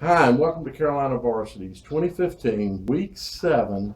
Hi, and welcome to Carolina Varsity's 2015 Week 7.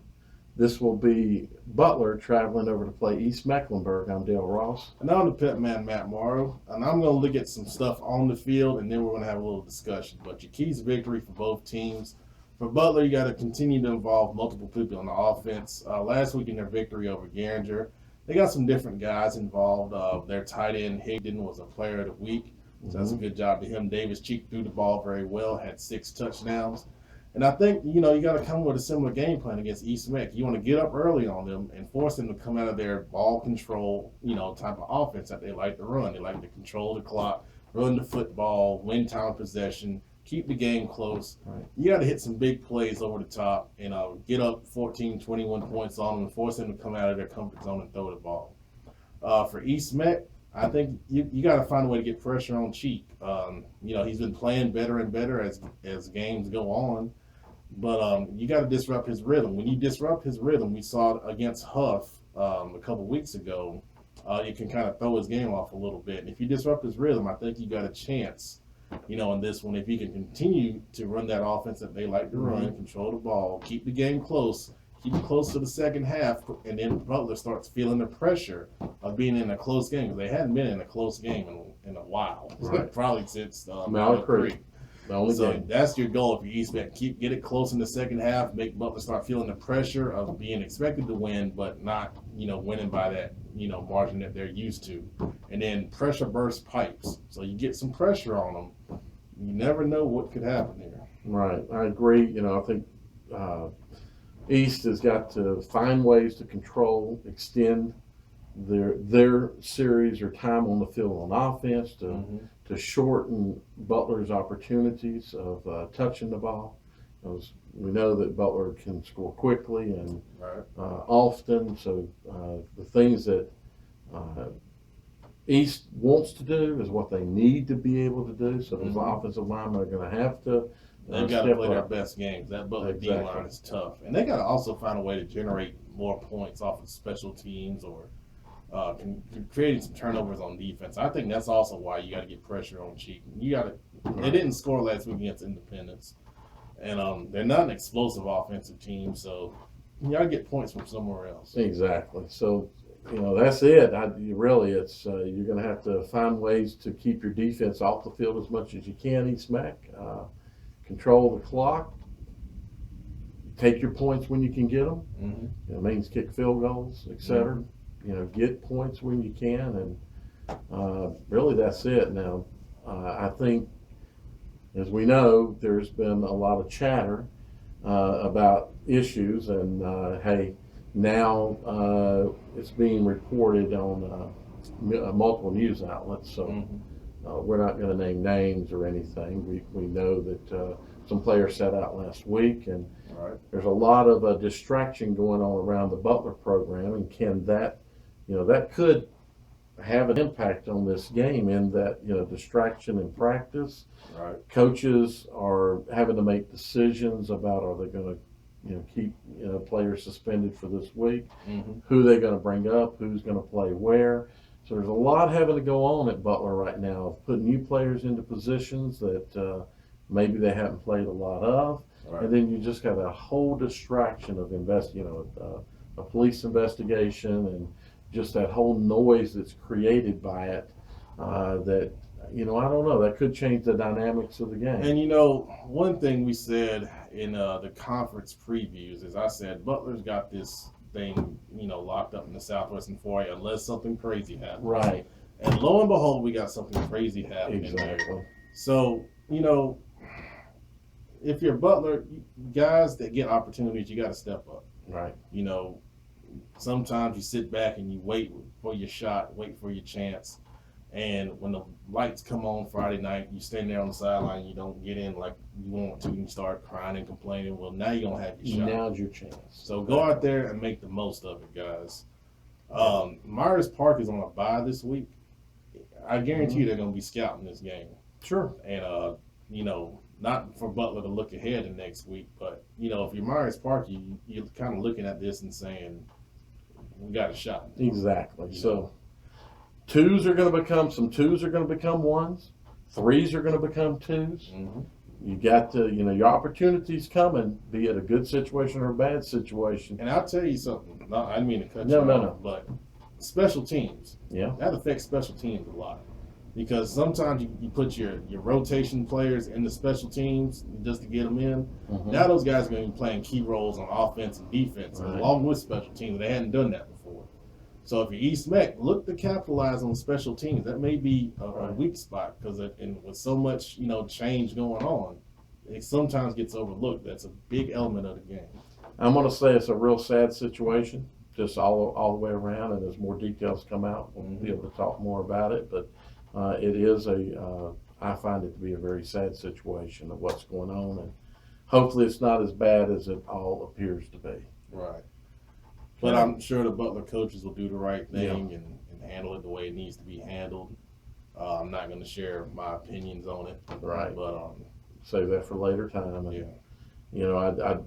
This will be Butler traveling over to play East Mecklenburg. I'm Dale Ross. And I'm the pit man, Matt Morrow, and I'm going to look at some stuff on the field, and then we're going to have a little discussion. But your keys to victory for both teams. For Butler, you got to continue to involve multiple people on the offense. Last week in their victory over Garinger, they got some different guys involved. Their tight end, Higdon, was a player of the week. So that's a good job to him. Davis Cheek threw the ball very well, had 6 touchdowns. And I think, you got to come with a similar game plan against East Meck. You want to get up early on them and force them to come out of their ball control, type of offense that they like to run. They like to control the clock, run the football, win time possession, keep the game close. Right. You got to hit some big plays over the top and get up 14, 21 points on them and force them to come out of their comfort zone and throw the ball. For East Meck, I think you got to find a way to get pressure on Cheek. He's been playing better and better as games go on, but you got to disrupt his rhythm. When you disrupt his rhythm, we saw it against Huff a couple weeks ago. You can kind of throw his game off a little bit. And if you disrupt his rhythm, I think you got a chance. In this one, if you can continue to run that offense that they like to run, control the ball, keep the game close. Keep it close to the second half, and then Butler starts feeling the pressure of being in a close game. They hadn't been in a close game in a while, Right. probably since Mallard Creek. So that's your goal if you're East Meck. Get it close in the second half, make Butler start feeling the pressure of being expected to win, but not winning by that margin that they're used to. And then pressure burst pipes, so you get some pressure on them. You never know what could happen here. Right, I agree. I think East has got to find ways to extend their series or time on the field on offense to shorten Butler's opportunities of touching the ball. Because we know that Butler can score quickly and often. So the things that East wants to do is what they need to be able to do. So those offensive linemen are going to have to. They've got to play their best games. That Butler D-line is tough. And they got to also find a way to generate more points off of special teams or creating some turnovers on defense. I think that's also why you got to get pressure on Cheek. They didn't score last week against Independence. And they're not an explosive offensive team, so you got to get points from somewhere else. Exactly. So, that's it. It's you're going to have to find ways to keep your defense off the field as much as you can, East Meck. Control the clock. Take your points when you can get them. It means kick field goals, etc. Get points when you can, and really that's it. Now, I think, as we know, there's been a lot of chatter about issues, and hey, now it's being reported on multiple news outlets. So. We're not going to name names or anything. We know that some players sat out last week, and there's a lot of distraction going on around the Butler program. And can that, that could have an impact on this game in that, distraction in practice. Coaches are having to make decisions about are they going to, keep players suspended for this week, who they're going to bring up, who's going to play where. So there's a lot having to go on at Butler right now of putting new players into positions that maybe they haven't played a lot of. And then you just got a whole distraction of a police investigation and just that whole noise that's created by it that, I don't know, that could change the dynamics of the game. And, one thing we said in the conference previews is I said Butler's got this thing, locked up in the Southwestern 4A unless something crazy happens. Right. And lo and behold, we got something crazy happening. Exactly. So, if you're Butler, guys that get opportunities, you got to step up. Right. Sometimes you sit back and you wait for your shot, wait for your chance. And when the lights come on Friday night, you stand there on the sideline, you don't get in like you want to, and you start crying and complaining. Well, now you're going to have your shot. Now's your chance. So go out there and make the most of it, guys. Myers Park is on a bye this week. I guarantee you they're going to be scouting this game. Sure. And, not for Butler to look ahead to next week, but, if you're Myers Park, you're kind of looking at this and saying, we got a shot. Exactly. So twos are going to become ones. Threes are going to become twos. You got to, your opportunity's coming, be it a good situation or a bad situation. And I'll tell you something. No, I didn't mean to cut No, you no, off, no. but special teams. Yeah. That affects special teams a lot. Because sometimes you put your rotation players in the special teams just to get them in. Mhm. Now those guys are going to be playing key roles on offense and defense, Right. along with special teams. They hadn't done that before. So if you're East Meck, look to capitalize on special teams. That may be a weak spot because with so much change going on, it sometimes gets overlooked. That's a big element of the game. I'm going to say it's a real sad situation, just all the way around. And as more details come out, we'll be able to talk more about it. But it is I find it to be a very sad situation of what's going on, and hopefully it's not as bad as it all appears to be. Right. But I'm sure the Butler coaches will do the right thing Yeah. and handle it the way it needs to be handled. I'm not going to share my opinions on it. Right. But Save that for later time. And, yeah.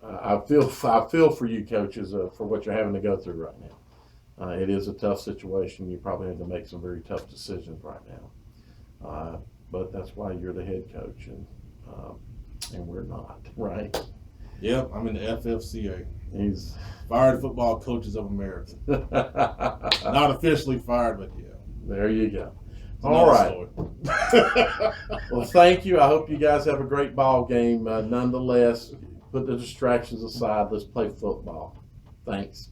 I feel for you coaches for what you're having to go through right now. It is a tough situation. You probably have to make some very tough decisions right now. But that's why you're the head coach, and we're not, right? Yep, I'm in the FFCA. He's Fired Football Coaches of America. Not officially fired, but yeah. there. You go. It's All another right. story. Well, thank you. I hope you guys have a great ball game. Nonetheless, put the distractions aside. Let's play football. Thanks.